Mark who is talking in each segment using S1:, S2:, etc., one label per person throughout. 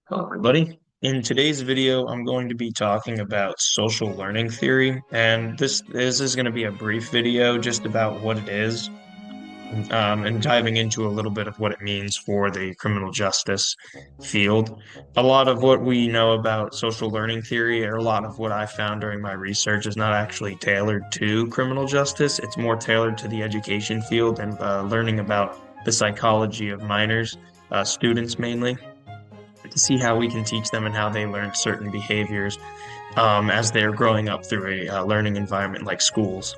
S1: Hello, everybody. In today's video, I'm going to be talking about social learning theory, and this is going to be a brief video just about what it is, and diving into a little bit of what it means for the criminal justice field. A lot of what we know about social learning theory, or a lot of what I found during my research, is not actually tailored to criminal justice. It's more tailored to the education field and learning about the psychology of minors, students mainly, to see how we can teach them and how they learn certain behaviors as they're growing up through a learning environment like schools.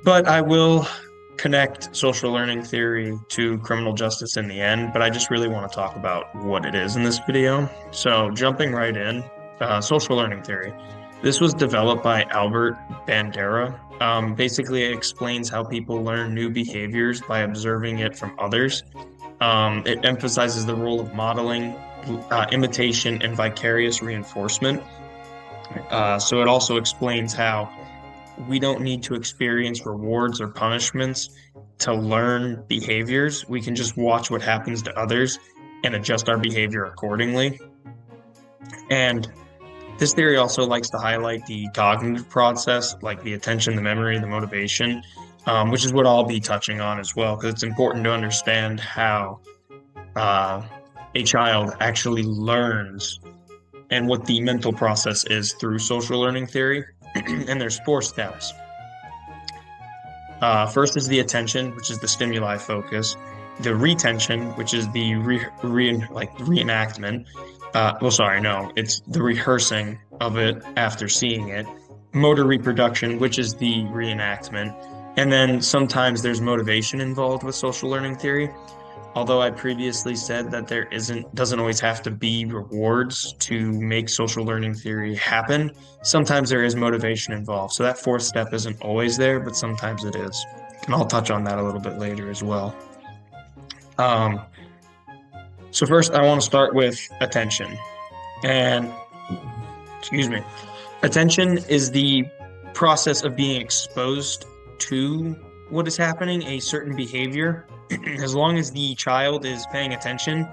S1: But I will connect social learning theory to criminal justice in the end, but I just really want to talk about what it is in this video. So, jumping right in, social learning theory. This was developed by Albert Bandera. Basically, it explains how people learn new behaviors by observing it from others. It emphasizes the role of modeling, imitation, and vicarious reinforcement. So it also explains how we don't need to experience rewards or punishments to learn behaviors. We can just watch what happens to others and adjust our behavior accordingly. And this theory also likes to highlight the cognitive process, like the attention, the memory, the motivation, which is what I'll be touching on as well, because it's important to understand how a child actually learns and what the mental process is through social learning theory. And there's four steps. First is the attention, which is the stimuli focus. The retention, which is the reenactment. It's the rehearsing of it after seeing it. Motor reproduction, which is the reenactment. And then sometimes there's motivation involved with social learning theory. Although I previously said that doesn't always have to be rewards to make social learning theory happen, sometimes there is motivation involved. So that fourth step isn't always there, but sometimes it is. And I'll touch on that a little bit later as well. So first, I want to start with attention. And, excuse me, attention is the process of being exposed to what is happening, a certain behavior. As long as the child is paying attention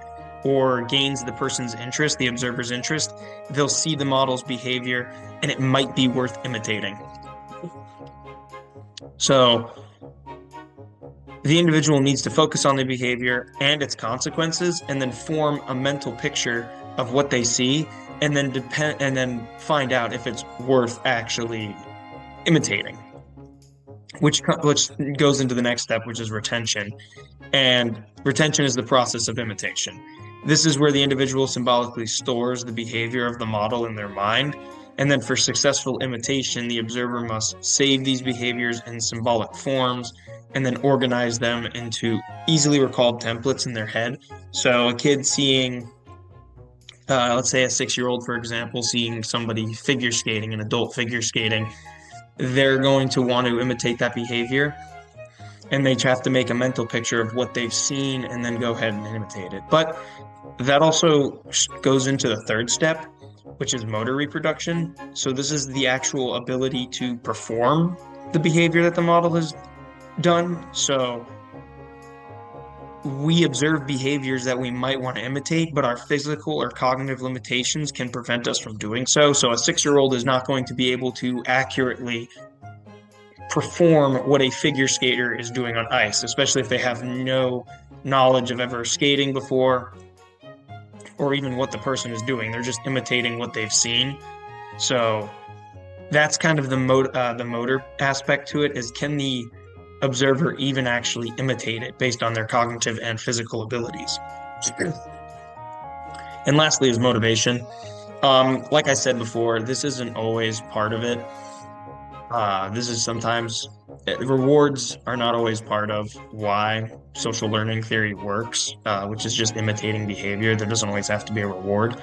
S1: or gains the person's interest, the observer's interest, they'll see the model's behavior and it might be worth imitating. So the individual needs to focus on the behavior and its consequences and then form a mental picture of what they see and then find out if it's worth actually imitating. Which goes into the next step, which is retention. And retention is the process of imitation. This is where the individual symbolically stores the behavior of the model in their mind. And then for successful imitation, the observer must save these behaviors in symbolic forms and then organize them into easily recalled templates in their head. So a kid seeing, let's say a 6-year-old, for example, seeing somebody figure skating, an adult figure skating, they're going to want to imitate that behavior, and they have to make a mental picture of what they've seen and then go ahead and imitate it. But that also goes into the third step, which is motor reproduction. So this is the actual ability to perform the behavior that the model has done. So we observe behaviors that we might want to imitate, but our physical or cognitive limitations can prevent us from doing so. So a 6-year-old is not going to be able to accurately perform what a figure skater is doing on ice, especially if they have no knowledge of ever skating before or even what the person is doing. They're just imitating what they've seen. So that's kind of the motor aspect to it, is can the observer even actually imitate it based on their cognitive and physical abilities. And lastly is motivation. Like I said before, this isn't always part of it. This is sometimes rewards are not always part of why social learning theory works, which is just imitating behavior. There doesn't always have to be a reward,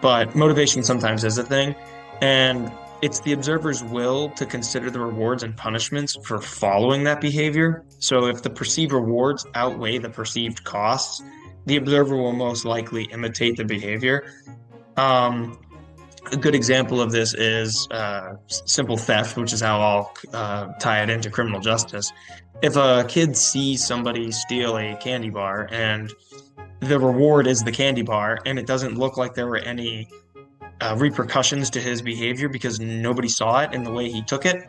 S1: but motivation sometimes is a thing. And it's the observer's will to consider the rewards and punishments for following that behavior. So if the perceived rewards outweigh the perceived costs, the observer will most likely imitate the behavior. A good example of this is simple theft, which is how I'll tie it into criminal justice. If a kid sees somebody steal a candy bar and the reward is the candy bar, and it doesn't look like there were any repercussions to his behavior because nobody saw it in the way he took it,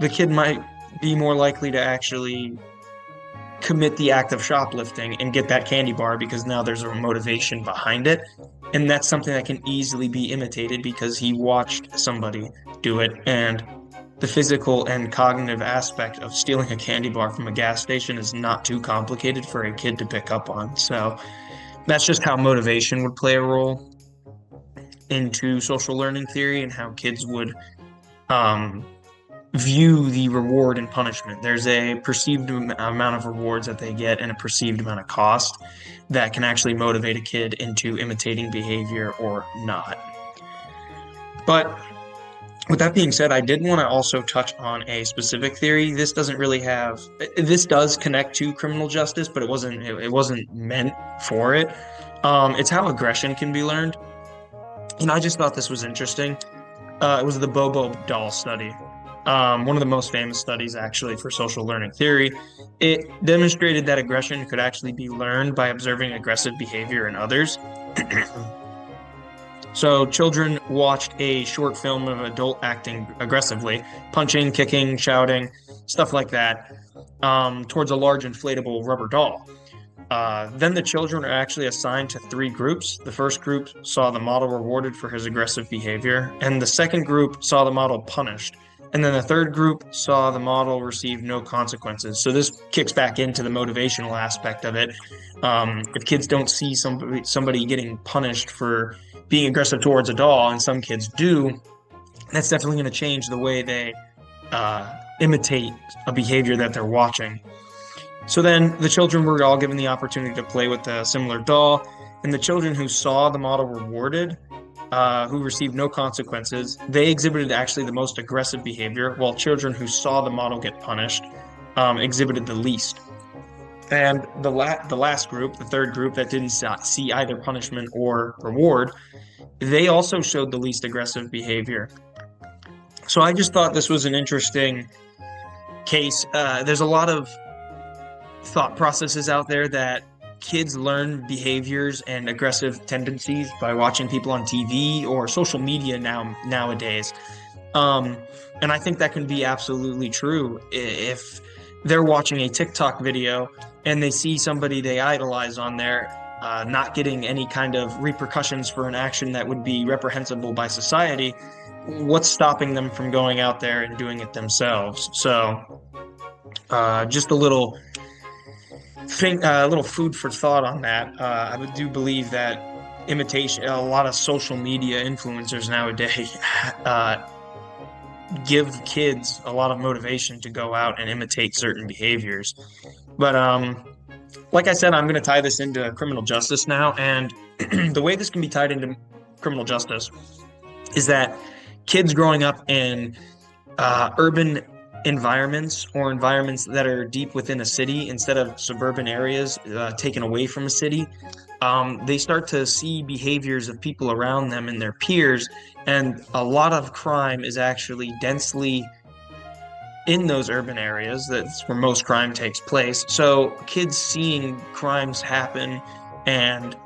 S1: the kid might be more likely to actually commit the act of shoplifting and get that candy bar because now there's a motivation behind it. And that's something that can easily be imitated because he watched somebody do it. And the physical and cognitive aspect of stealing a candy bar from a gas station is not too complicated for a kid to pick up on. So that's just how motivation would play a role into social learning theory and how kids would um, view the reward and punishment. There's a perceived amount of rewards that they get and a perceived amount of cost that can actually motivate a kid into imitating behavior or not. But with that being said, I did want to also touch on a specific theory. This does connect to criminal justice, but it wasn't meant for it. It's how aggression can be learned. And I just thought this was interesting. It was the Bobo doll study. One of the most famous studies actually for social learning theory. It demonstrated that aggression could actually be learned by observing aggressive behavior in others. So children watched a short film of an adult acting aggressively, punching, kicking, shouting, stuff like that, towards a large inflatable rubber doll. Then the children are actually assigned to 3 groups. The first group saw the model rewarded for his aggressive behavior, and the second group saw the model punished. And then the third group saw the model receive no consequences. So this kicks back into the motivational aspect of it. If kids don't see somebody getting punished for being aggressive towards a doll, and some kids do, that's definitely going to change the way they imitate a behavior that they're watching. So then the children were all given the opportunity to play with a similar doll, and the children who saw the model rewarded, who received no consequences, they exhibited actually the most aggressive behavior, while children who saw the model get punished exhibited the least. And the last group, the third group that didn't see either punishment or reward, they also showed the least aggressive behavior. So I just thought this was an interesting case. There's a lot of thought processes out there that kids learn behaviors and aggressive tendencies by watching people on TV or social media nowadays. And I think that can be absolutely true. If they're watching a TikTok video and they see somebody they idolize on there not getting any kind of repercussions for an action that would be reprehensible by society, what's stopping them from going out there and doing it themselves? So just a little food for thought on that. I do believe that imitation, a lot of social media influencers nowadays give kids a lot of motivation to go out and imitate certain behaviors. But like I said, I'm going to tie this into criminal justice now. And the way this can be tied into criminal justice is that kids growing up in urban environments or environments that are deep within a city instead of suburban areas taken away from a city, they start to see behaviors of people around them and their peers, and a lot of crime is actually densely in those urban areas. That's where most crime takes place. So kids seeing crimes happen and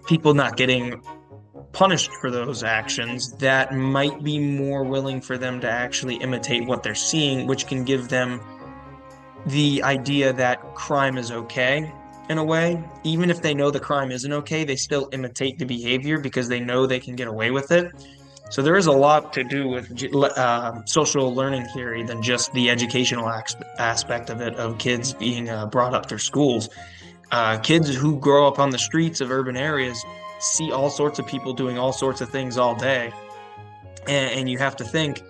S1: people not getting punished for those actions, that might be more willing for them to actually imitate what they're seeing, which can give them the idea that crime is okay in a way. Even if they know the crime isn't okay, they still imitate the behavior because they know they can get away with it. So there is a lot to do with social learning theory than just the educational aspect of it, of kids being brought up through schools. Kids who grow up on the streets of urban areas see all sorts of people doing all sorts of things all day. And you have to think,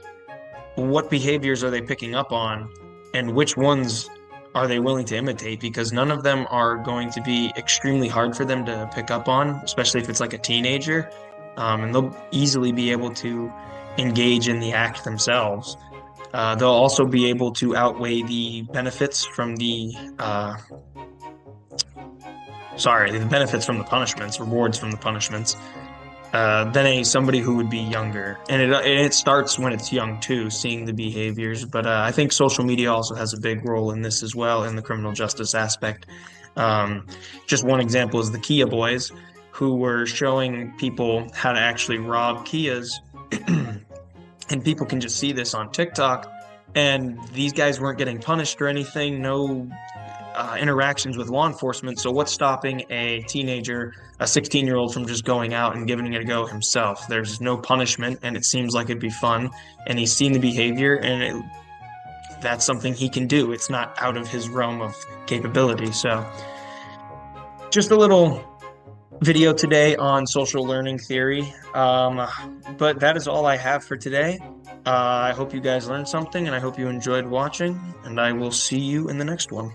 S1: what behaviors are they picking up on and which ones are they willing to imitate? Because none of them are going to be extremely hard for them to pick up on, especially if it's like a teenager. And they'll easily be able to engage in the act themselves. They'll also be able to outweigh the benefits from the benefits from the punishments, rewards from the punishments. than somebody who would be younger. And it starts when it's young too, seeing the behaviors. But I think social media also has a big role in this as well, in the criminal justice aspect. Um, just one example is the Kia boys, who were showing people how to actually rob Kias. And people can just see this on TikTok. And these guys weren't getting punished or anything, no interactions with law enforcement. So what's stopping a teenager, a 16-year-old, from just going out and giving it a go himself? There's no punishment, and it seems like it'd be fun. And he's seen the behavior, and that's something he can do. It's not out of his realm of capability. So just a little video today on social learning theory. But that is all I have for today. I hope you guys learned something, and I hope you enjoyed watching, and I will see you in the next one.